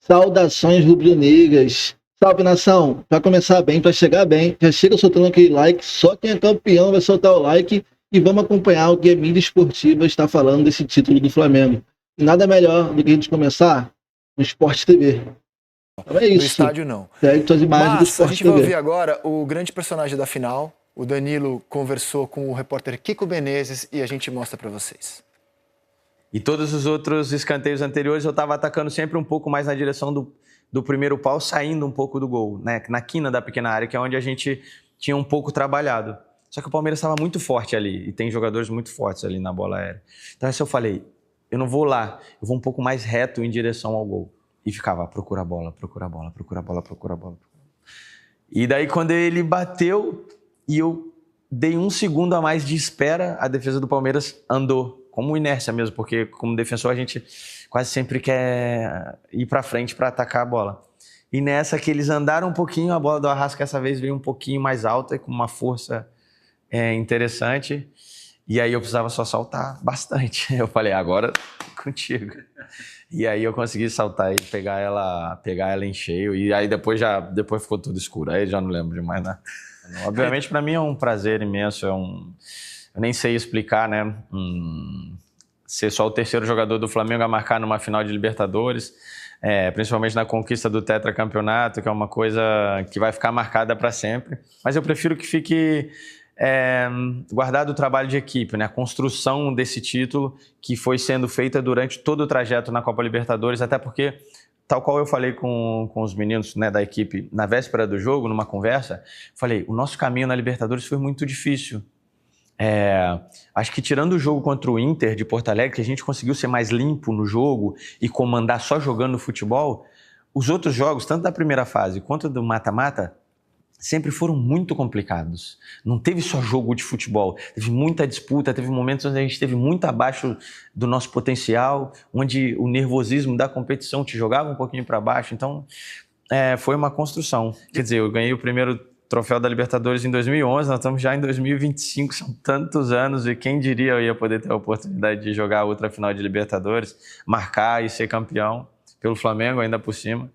Saudações rubro-negras. Salve, nação. Para começar bem, para chegar bem, já chega soltando aquele like. Só quem é campeão vai soltar o like e vamos acompanhar o que a mídia esportiva está falando desse título do Flamengo. Nada melhor do que a gente começar no Sport TV. Então é isso. No estádio, não. Segue suas imagens do Mas Sport a gente vai TV. ouvir agora o grande personagem da final. O Danilo conversou com o repórter Kiko Menezes e a gente mostra para vocês. E todos os outros escanteios anteriores eu estava atacando sempre um pouco mais na direção do primeiro pau, saindo um pouco do gol, né? Na quina da pequena área, que é onde a gente tinha um pouco trabalhado. Só que o Palmeiras estava muito forte ali, e tem jogadores muito fortes ali na bola aérea. Então assim eu falei, eu não vou lá, eu vou um pouco mais reto em direção ao gol. E ficava, procura a bola, procura a bola, procura a bola, procura a bola. E daí quando ele bateu e eu dei um segundo a mais de espera, a defesa do Palmeiras andou. Como inércia mesmo, porque como defensor a gente quase sempre quer ir para frente para atacar a bola. E nessa que eles andaram um pouquinho, a bola do Arrasca essa vez veio um pouquinho mais alta e com uma força interessante. E aí eu precisava só saltar bastante. Eu falei, agora contigo. E aí eu consegui saltar e pegar ela em cheio. E aí depois ficou tudo escuro. Aí já não lembro de mais nada. Obviamente para mim é um prazer imenso, eu nem sei explicar, né? Ser só o terceiro jogador do Flamengo a marcar numa final de Libertadores, principalmente na conquista do tetracampeonato, que é uma coisa que vai ficar marcada para sempre. Mas eu prefiro que fique guardado o trabalho de equipe, né? A construção desse título que foi sendo feita durante todo o trajeto na Copa Libertadores, até porque, tal qual eu falei com os meninos, né, da equipe na véspera do jogo, numa conversa, falei, o nosso caminho na Libertadores foi muito difícil. Acho que tirando o jogo contra o Inter de Porto Alegre, que a gente conseguiu ser mais limpo no jogo e comandar só jogando futebol, os outros jogos, tanto da primeira fase quanto do mata-mata, sempre foram muito complicados. Não teve só jogo de futebol, teve muita disputa, teve momentos onde a gente esteve muito abaixo do nosso potencial, onde o nervosismo da competição te jogava um pouquinho para baixo. Então, foi uma construção. Quer dizer, eu ganhei o primeiro troféu da Libertadores em 2011, nós estamos já em 2025, são tantos anos, e quem diria eu ia poder ter a oportunidade de jogar outra final de Libertadores, marcar e ser campeão pelo Flamengo ainda por cima.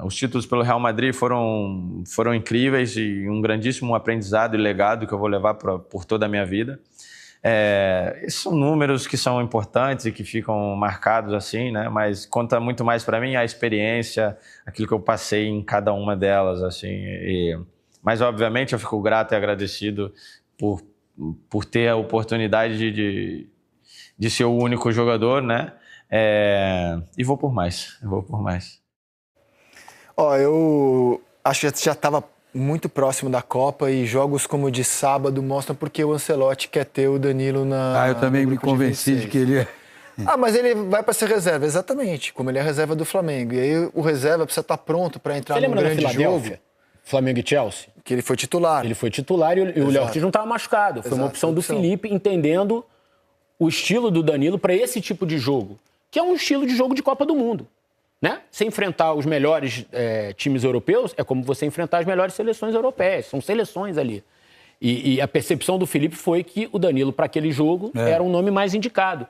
Os títulos pelo Real Madrid foram incríveis e um grandíssimo aprendizado e legado que eu vou levar por toda a minha vida. Esses são números que são importantes e que ficam marcados assim, né? Mas conta muito mais para mim a experiência, aquilo que eu passei em cada uma delas, assim. Mas obviamente eu fico grato e agradecido por ter a oportunidade de ser o único jogador, né? E vou por mais. Eu acho que já estava muito próximo da Copa e jogos como o de sábado mostram porque o Ancelotti quer ter o Danilo na... eu também me convenci de que ele... mas ele vai para ser reserva, exatamente, como ele é reserva do Flamengo. E aí o reserva precisa estar pronto para entrar num grande jogo. Flamengo e Chelsea? Que ele foi titular. Ele foi titular e o Léo Ortiz não estava machucado. Foi uma opção do Felipe, entendendo o estilo do Danilo para esse tipo de jogo, que é um estilo de jogo de Copa do Mundo. Né? Você enfrentar os melhores times europeus é como você enfrentar as melhores seleções europeias. São seleções ali. E a percepção do Felipe foi que o Danilo, para aquele jogo, era um nome mais indicado.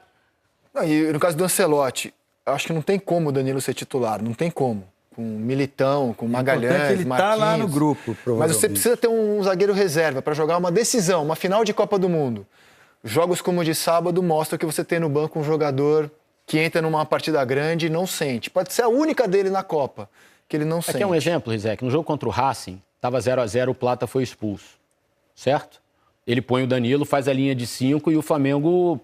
E no caso do Ancelotti, acho que não tem como o Danilo ser titular. Não tem como. Com Militão, com Magalhães, ele está lá no grupo, provavelmente. Mas você precisa ter um zagueiro reserva para jogar uma decisão, uma final de Copa do Mundo. Jogos como o de sábado mostram que você tem no banco um jogador que entra numa partida grande e não sente. Pode ser a única dele na Copa, que ele não sente. Aqui é um exemplo, Rizek. No jogo contra o Racing, estava 0-0, o Plata foi expulso. Certo? Ele põe o Danilo, faz a linha de 5 e o Flamengo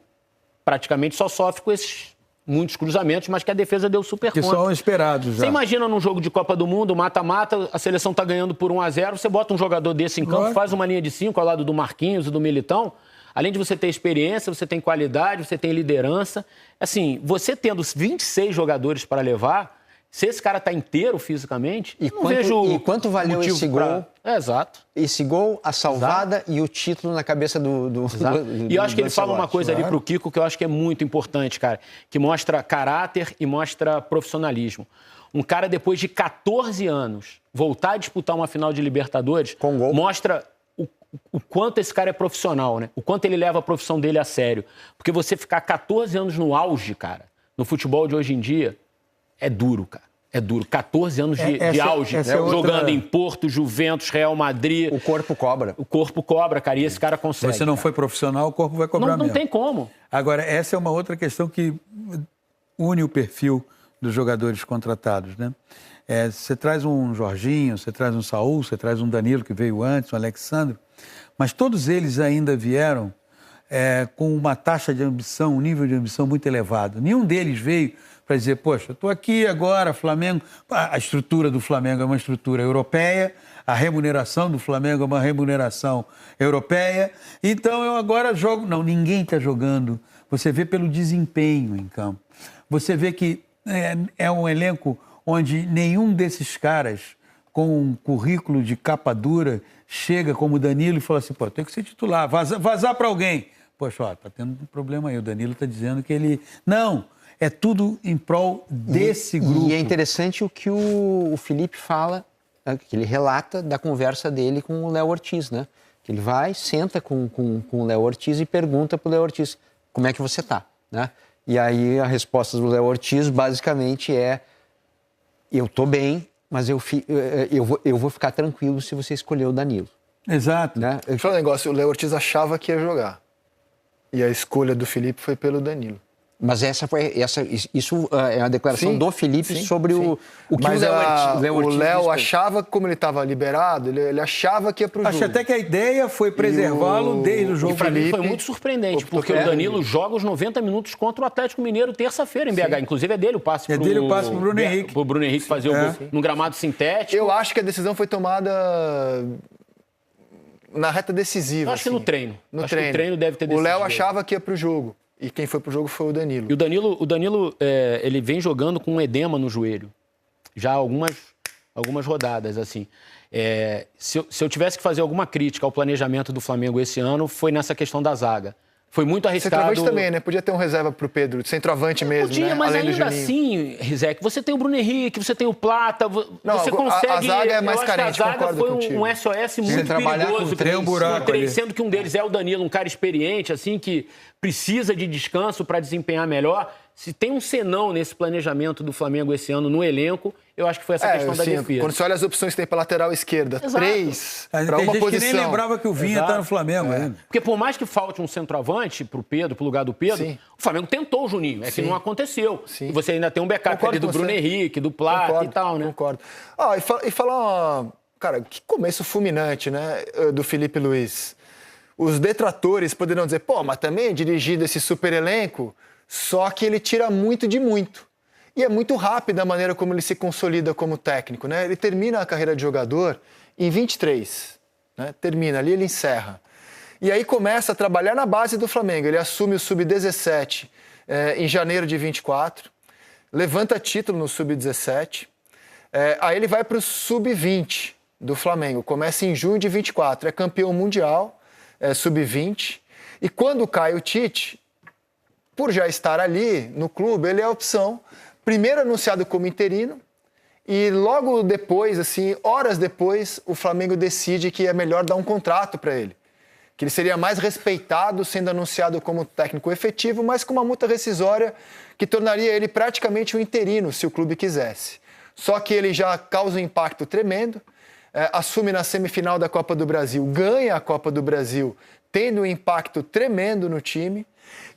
praticamente só sofre com esses muitos cruzamentos, mas que a defesa deu super conta. Que são esperados já. Você imagina num jogo de Copa do Mundo, mata-mata, a seleção está ganhando por 1-0, você bota um jogador desse em campo, faz uma linha de 5 ao lado do Marquinhos e do Militão. Além de você ter experiência, você tem qualidade, você tem liderança. Assim, você tendo 26 jogadores para levar, se esse cara está inteiro fisicamente, e quanto valeu esse gol? Exato. Esse gol, a salvada e o título na cabeça do E eu acho que ele fala uma coisa ali pro Kiko que eu acho que é muito importante, cara, que mostra caráter e mostra profissionalismo. Um cara, depois de 14 anos, voltar a disputar uma final de Libertadores, mostra o quanto esse cara é profissional, né? O quanto ele leva a profissão dele a sério. Porque você ficar 14 anos no auge, cara, no futebol de hoje em dia, é duro, cara. É duro. 14 anos de auge, jogando em Porto, Juventus, Real Madrid. O corpo cobra. O corpo cobra, cara, e esse cara consegue. Se você não foi profissional, o corpo vai cobrar mesmo. Não tem como. Agora, essa é uma outra questão que une o perfil dos jogadores contratados, né? Você traz um Jorginho, você traz um Saúl, você traz um Danilo, que veio antes, um Alexandre, mas todos eles ainda vieram com uma taxa de ambição, um nível de ambição muito elevado. Nenhum deles veio para dizer, poxa, eu estou aqui agora, Flamengo... A estrutura do Flamengo é uma estrutura europeia, a remuneração do Flamengo é uma remuneração europeia, então eu agora jogo... Não, ninguém está jogando. Você vê pelo desempenho em campo. Você vê que é um elenco onde nenhum desses caras com um currículo de capa dura chega como o Danilo e fala assim, pô, tem que ser titular, vazar para alguém. Poxa, ó, tá tendo um problema aí, o Danilo está dizendo que ele... Não, é tudo em prol desse grupo. E é interessante o que o Felipe fala, que ele relata da conversa dele com o Léo Ortiz, né? Que ele vai, senta com o Léo Ortiz e pergunta pro Léo Ortiz, como é que você tá, né? E aí a resposta do Léo Ortiz basicamente eu tô bem, mas eu vou ficar tranquilo se você escolher o Danilo. Exato. Né? Deixa eu falar um negócio, o Léo Ortiz achava que ia jogar. E a escolha do Felipe foi pelo Danilo. Mas isso é a declaração do Felipe sobre o que mas o Léo Ortiz... O Léo achava, como ele estava liberado, ele achava que ia pro jogo. Acho até que a ideia foi preservá-lo desde o jogo. E para mim foi muito surpreendente, porque o Danilo joga os 90 minutos contra o Atlético Mineiro terça-feira em BH. Inclusive é dele o passe pro Bruno Henrique. Pro Bruno Henrique fazer o gol num gramado sintético. Eu acho que a decisão foi tomada na reta decisiva. Eu acho que no treino. No acho que o treino deve ter decidido. O Léo achava que ia pro jogo. E quem foi pro jogo foi o Danilo. E o Danilo ele vem jogando com um edema no joelho. Já há algumas rodadas, assim. Se eu tivesse que fazer alguma crítica ao planejamento do Flamengo esse ano, foi nessa questão da zaga. Foi muito arriscado. Centroavante também, né? Podia ter um reserva pro Pedro, centroavante mesmo, podia, né? mas além ainda assim, Rizek, você tem o Bruno Henrique, você tem o Plata, você consegue... A zaga é mais carente, concordo foi contigo. um SOS muito perigoso. Tem um buraco ali. Sendo que um deles é o Danilo, um cara experiente, assim, que precisa de descanso para desempenhar melhor. Se tem um senão nesse planejamento do Flamengo esse ano no elenco, eu acho que foi essa questão da defesa. Quando você olha as opções que tem para lateral esquerda, Exato. 3 para uma gente posição. que nem lembrava que o Vinha tá no Flamengo ainda. Porque por mais que falte um centroavante pro Pedro, pro lugar do Pedro, o Flamengo tentou o Juninho, que não aconteceu. E você ainda tem um backup ali do Bruno Henrique, do Plata e tal, né? Concordo. E falar, cara, que começo fulminante, né, do Felipe Luiz. Os detratores poderão dizer, pô, mas também dirigido esse super elenco, só que ele tira muito de muito. E é muito rápido a maneira como ele se consolida como técnico, né? Ele termina a carreira de jogador em 23, né? Termina ali, ele encerra. E aí começa a trabalhar na base do Flamengo. Ele assume o Sub-17 em janeiro de 24, levanta título no Sub-17, aí ele vai para o Sub-20 do Flamengo, começa em junho de 24, é campeão mundial, Sub-20, e quando cai o Tite, por já estar ali no clube, ele é a opção, primeiro anunciado como interino, e logo depois, assim, horas depois, o Flamengo decide que é melhor dar um contrato para ele. Que ele seria mais respeitado sendo anunciado como técnico efetivo, mas com uma multa rescisória que tornaria ele praticamente um interino, se o clube quisesse. Só que ele já causa um impacto tremendo, assume na semifinal da Copa do Brasil, ganha a Copa do Brasil, tendo um impacto tremendo no time,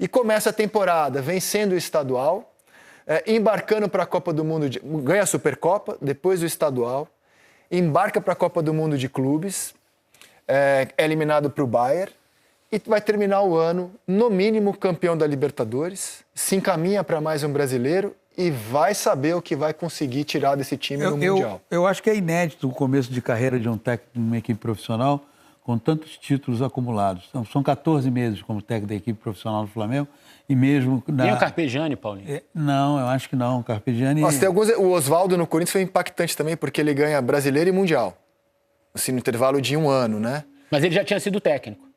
e começa a temporada vencendo o estadual, embarcando para a Copa do Mundo, ganha a Supercopa, depois o estadual, embarca para a Copa do Mundo de Clubes, é eliminado para o Bayern e vai terminar o ano, no mínimo, campeão da Libertadores, se encaminha para mais um brasileiro e vai saber o que vai conseguir tirar desse time no Mundial. Eu acho que é inédito o começo de carreira de um técnico de uma equipe profissional com tantos títulos acumulados. Então, são 14 meses como técnico da equipe profissional do Flamengo e mesmo... E o Carpegiani, Paulinho? Não, eu acho que não. O Carpegiani... Nossa, tem alguns... O Oswaldo no Corinthians foi impactante também, porque ele ganha brasileiro e mundial. Assim, no intervalo de um ano, né? Mas ele já tinha sido técnico.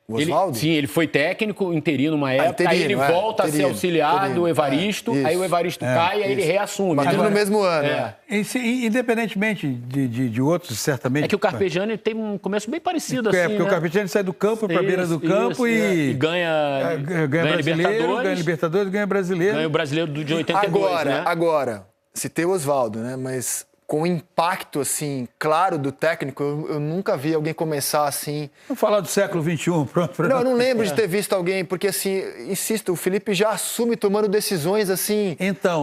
O Oswaldo? Sim, ele foi técnico interino uma época, aí ele volta a ser auxiliar do Evaristo, aí o Evaristo cai, aí ele reassume. Mas tudo no mesmo ano. Independentemente de outros, certamente... É que o Carpegiani tem um começo bem parecido, assim, porque o Carpegiani sai do campo para a beira do campo e ganha brasileiro, ganha Libertadores, ganha brasileiro. Ganha o brasileiro de 82, Agora, citei o Oswaldo, né? Mas com o impacto, assim, claro do técnico, eu nunca vi alguém começar assim... Vamos falar do século XXI, pronto. Não, eu não lembro de ter visto alguém, porque, assim, insisto, o Felipe já assume tomando decisões, assim,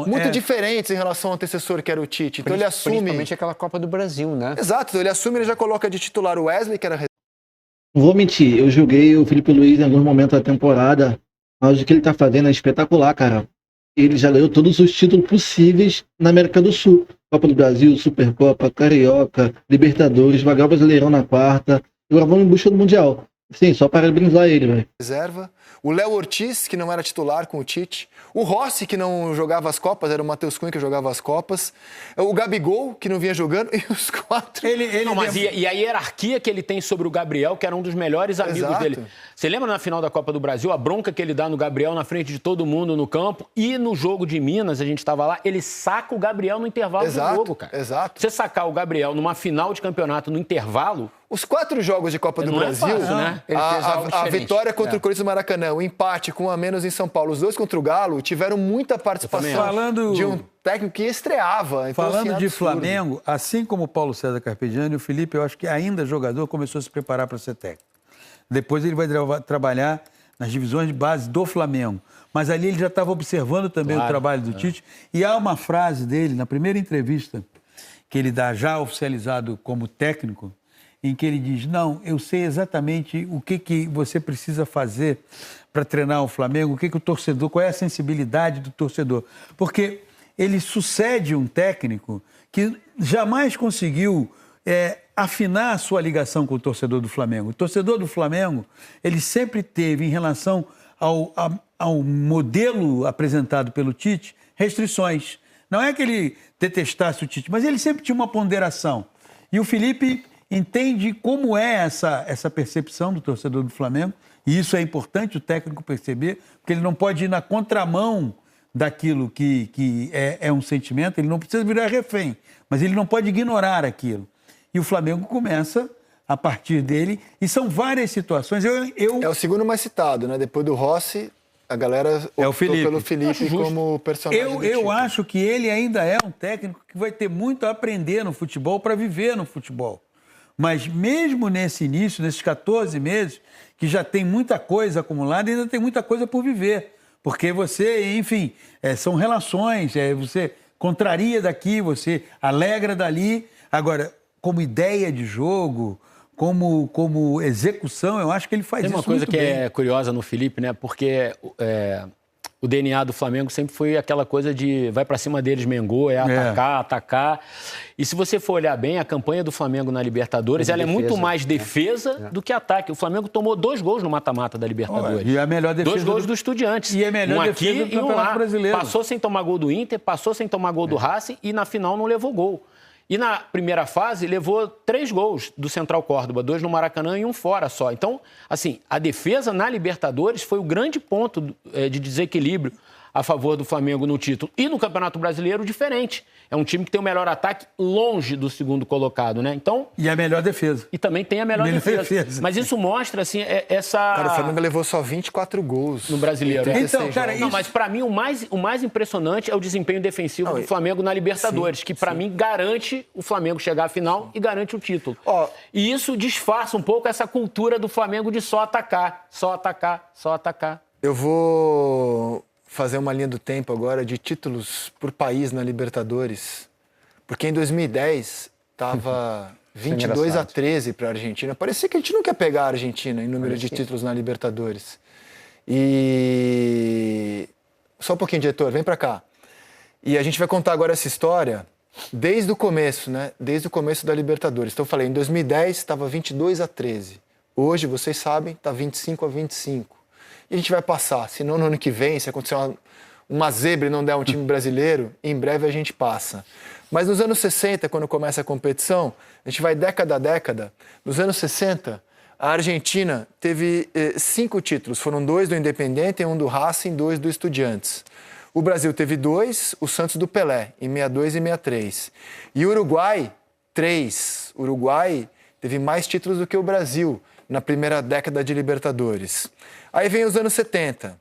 muito diferentes em relação ao antecessor, que era o Tite. Então ele assume... Principalmente aquela Copa do Brasil, né? Exato, então ele assume, ele já coloca de titular o Wesley, que era... Não vou mentir, eu joguei o Felipe Luiz em alguns momentos da temporada, mas o que ele tá fazendo é espetacular, cara. Ele já ganhou todos os títulos possíveis na América do Sul. Copa do Brasil, Supercopa, Carioca, Libertadores, vai ganhar o Brasileirão na quarta. E agora vamos em busca do Mundial. Sim, só parabenizar ele, velho. Reserva. O Léo Ortiz, que não era titular com o Tite. O Rossi, que não jogava as Copas, era o Matheus Cunha que jogava as Copas. O Gabigol, que não vinha jogando. E os quatro... E a hierarquia que ele tem sobre o Gabriel, que era um dos melhores amigos dele. Você lembra na final da Copa do Brasil, a bronca que ele dá no Gabriel na frente de todo mundo no campo? E no jogo de Minas, a gente estava lá, ele saca o Gabriel no intervalo do jogo, cara. Exato. Você sacar o Gabriel numa final de campeonato no intervalo... Os 4 jogos de Copa do Brasil, fácil, né? A vitória contra o Corinthians no Maracanã, o empate com 1 a menos em São Paulo, os 2 contra o Galo, tiveram muita participação de um técnico que estreava. Então, falando assim, de Flamengo, assim como o Paulo César Carpegiani, o Felipe, eu acho que ainda jogador, começou a se preparar para ser técnico. Depois ele vai trabalhar nas divisões de base do Flamengo. Mas ali ele já estava observando também o trabalho do Tite. E há uma frase dele, na primeira entrevista que ele dá já oficializado como técnico, em que ele diz, não, eu sei exatamente o que você precisa fazer para treinar o Flamengo, o que o torcedor, qual é a sensibilidade do torcedor. Porque ele sucede um técnico que jamais conseguiu afinar a sua ligação com o torcedor do Flamengo. O torcedor do Flamengo, ele sempre teve, em relação ao modelo apresentado pelo Tite, restrições. Não é que ele detestasse o Tite, mas ele sempre tinha uma ponderação. E o Felipe entende como é essa percepção do torcedor do Flamengo, e isso é importante o técnico perceber, porque ele não pode ir na contramão daquilo que é um sentimento, ele não precisa virar refém, mas ele não pode ignorar aquilo. E o Flamengo começa a partir dele, e são várias situações. É o segundo mais citado, né? Depois do Rossi, a galera optou pelo Felipe como personagem. Eu acho que ele ainda é um técnico que vai ter muito a aprender no futebol para viver no futebol. Mas mesmo nesse início, nesses 14 meses, que já tem muita coisa acumulada, ainda tem muita coisa por viver. Porque você, enfim, são relações, você contraria daqui, você alegra dali. Agora, como ideia de jogo, como execução, eu acho que ele faz isso muito bem. Tem uma coisa que é curiosa no Felipe, né? Porque o DNA do Flamengo sempre foi aquela coisa de vai pra cima deles, Mengô, atacar. E se você for olhar bem, a campanha do Flamengo na Libertadores, ela é muito mais defesa do que ataque. O Flamengo tomou 2 gols no mata-mata da Libertadores. E a melhor defesa 2 gols do Estudiantes. E a melhor defesa do Campeonato Brasileiro. Passou sem tomar gol do Inter, passou sem tomar gol do Racing e na final não levou gol. E na primeira fase levou 3 gols do Central Córdoba, 2 no Maracanã e 1 fora só. Então, assim, a defesa na Libertadores foi o grande ponto de desequilíbrio a favor do Flamengo no título. E no Campeonato Brasileiro, diferente. É um time que tem o melhor ataque longe do segundo colocado, né? Então, e a melhor defesa. E também tem a melhor defesa. Mas isso mostra, assim, essa... Cara, o Flamengo levou só 24 gols. No Brasileiro. Então, cara, não, mas pra mim o mais impressionante é o desempenho defensivo do Flamengo na Libertadores, que pra mim garante o Flamengo chegar à final e garante o título. E isso disfarça um pouco essa cultura do Flamengo de só atacar, só atacar, só atacar. Eu vou fazer uma linha do tempo agora de títulos por país na Libertadores, porque em 2010 estava 22-13 para a Argentina. Parecia que a gente não quer pegar a Argentina em número de títulos na Libertadores. E só um pouquinho, diretor, vem para cá. E a gente vai contar agora essa história desde o começo, né? Desde o começo da Libertadores. Então eu falei, em 2010 estava 22-13. Hoje, vocês sabem, está 25-25. E a gente vai passar. Se não, no ano que vem, se acontecer uma zebra e não der um time brasileiro, em breve a gente passa. Mas nos anos 60, quando começa a competição, a gente vai década a década. Nos anos 60, a Argentina teve 5 títulos. Foram 2 do Independiente, 1 do Racing, 2 do Estudiantes. O Brasil teve 2, o Santos do Pelé, em 62 e 63. E o Uruguai, 3. O Uruguai teve mais títulos do que o Brasil na primeira década de Libertadores. Aí vem os anos 70.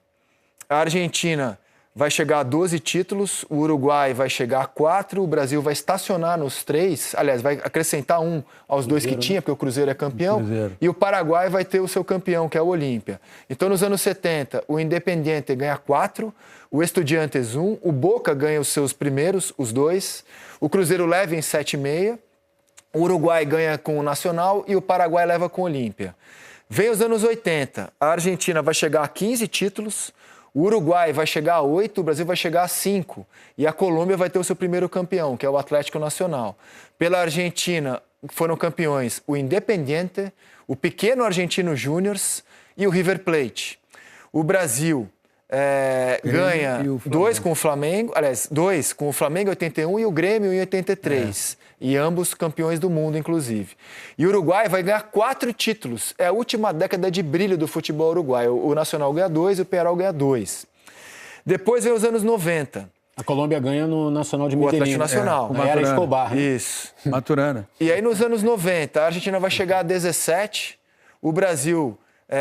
A Argentina vai chegar a 12 títulos, o Uruguai vai chegar a 4, o Brasil vai estacionar nos 3, aliás, vai acrescentar um aos 2 que tinha, porque o Cruzeiro é campeão, e o Paraguai vai ter o seu campeão, que é o Olímpia. Então, nos anos 70, o Independiente ganha 4, o Estudiantes 1, o Boca ganha os seus primeiros, os 2, o Cruzeiro leva em 7,6, o Uruguai ganha com o Nacional e o Paraguai leva com o Olímpia. Vem os anos 80, a Argentina vai chegar a 15 títulos, o Uruguai vai chegar a 8, o Brasil vai chegar a 5. E a Colômbia vai ter o seu primeiro campeão, que é o Atlético Nacional. Pela Argentina foram campeões o Independiente, o pequeno Argentino Júnior e o River Plate. O Brasil ganha 2 com o Flamengo, aliás, 2 com o Flamengo em 81 e o Grêmio em 83. E ambos campeões do mundo, inclusive. E o Uruguai vai ganhar 4 títulos. É a última década de brilho do futebol uruguaio. O Nacional ganha 2 e o Peral ganha 2. Depois vem os anos 90. A Colômbia ganha no Nacional de O Medellín. Atlético Nacional. Era Escobar. Né? Isso. Maturana. E aí nos anos 90, a Argentina vai chegar a 17, o Brasil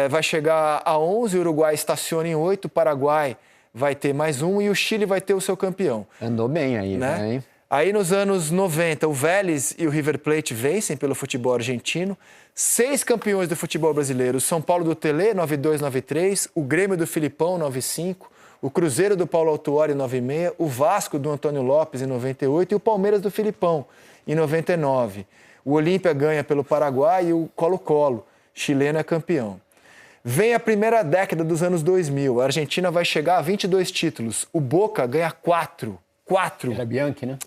vai chegar a 11, o Uruguai estaciona em 8, o Paraguai vai ter mais um e o Chile vai ter o seu campeão. Andou bem aí, né? Aí nos anos 90, o Vélez e o River Plate vencem pelo futebol argentino. 6 campeões do futebol brasileiro, o São Paulo do Telê, 92, 93, o Grêmio do Filipão, 95, o Cruzeiro do Paulo Autuori, 96, o Vasco do Antônio Lopes, em 98, e o Palmeiras do Filipão, em 99. O Olímpia ganha pelo Paraguai e o Colo-Colo, chileno, é campeão. Vem a primeira década dos anos 2000, a Argentina vai chegar a 22 títulos, o Boca ganha 4. Era Bianchi, né?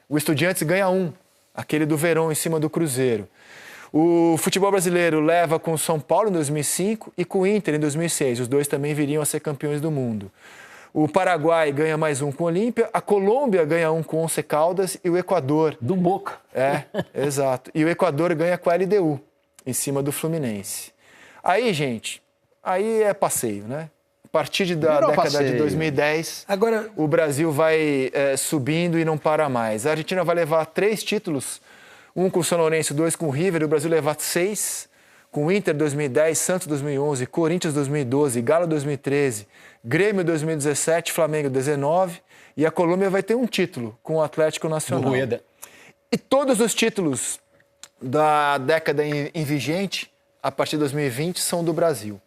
O Estudiantes ganha 1, aquele do Verón em cima do Cruzeiro. O futebol brasileiro leva com o São Paulo em 2005 e com o Inter em 2006. Os 2 também viriam a ser campeões do mundo. O Paraguai ganha mais 1 com o Olímpia, a Colômbia ganha 1 com o Once Caldas e o Equador... Do Boca. Exato. E o Equador ganha com a LDU, em cima do Fluminense. Aí, gente, aí é passeio, né? A partir da década de 2010, agora, o Brasil vai subindo e não para mais. A Argentina vai levar 3 títulos, 1 com o São Lourenço, 2 com o River, o Brasil levar 6, com o Inter 2010, Santos 2011, Corinthians 2012, Galo 2013, Grêmio 2017, Flamengo 19, e a Colômbia vai ter um título com o Atlético Nacional. Do Rueda. E todos os títulos da década em vigente, a partir de 2020, são do Brasil.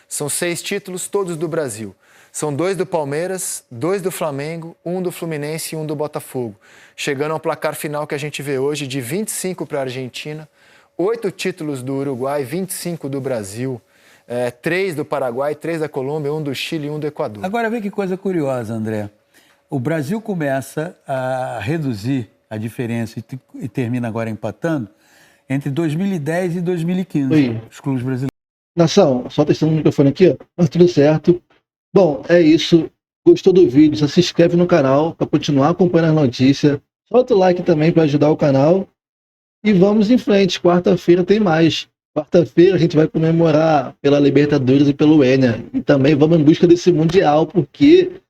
São 6 títulos, todos do Brasil. São 2 do Palmeiras, 2 do Flamengo, 1 do Fluminense e 1 do Botafogo. Chegando ao placar final que a gente vê hoje de 25 para a Argentina, 8 títulos do Uruguai, 25 do Brasil, 3 do Paraguai, 3 da Colômbia, 1 do Chile e 1 do Equador. Agora vê que coisa curiosa, André. O Brasil começa a reduzir a diferença e termina agora empatando entre 2010 e 2015, Oi. os clubes brasileiros. Nação, só testando o microfone aqui, ó. Mas tudo certo. Bom, é isso. Gostou do vídeo? Se inscreve no canal para continuar acompanhando as notícias. Solta o like também para ajudar o canal. E vamos em frente. Quarta-feira tem mais. Quarta-feira a gente vai comemorar pela Libertadores e pelo Enia. E também vamos em busca desse Mundial, porque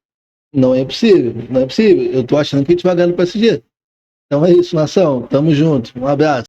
não é possível. Não é possível. Eu tô achando que a gente vai ganhar no PSG. Então é isso, nação. Tamo junto. Um abraço.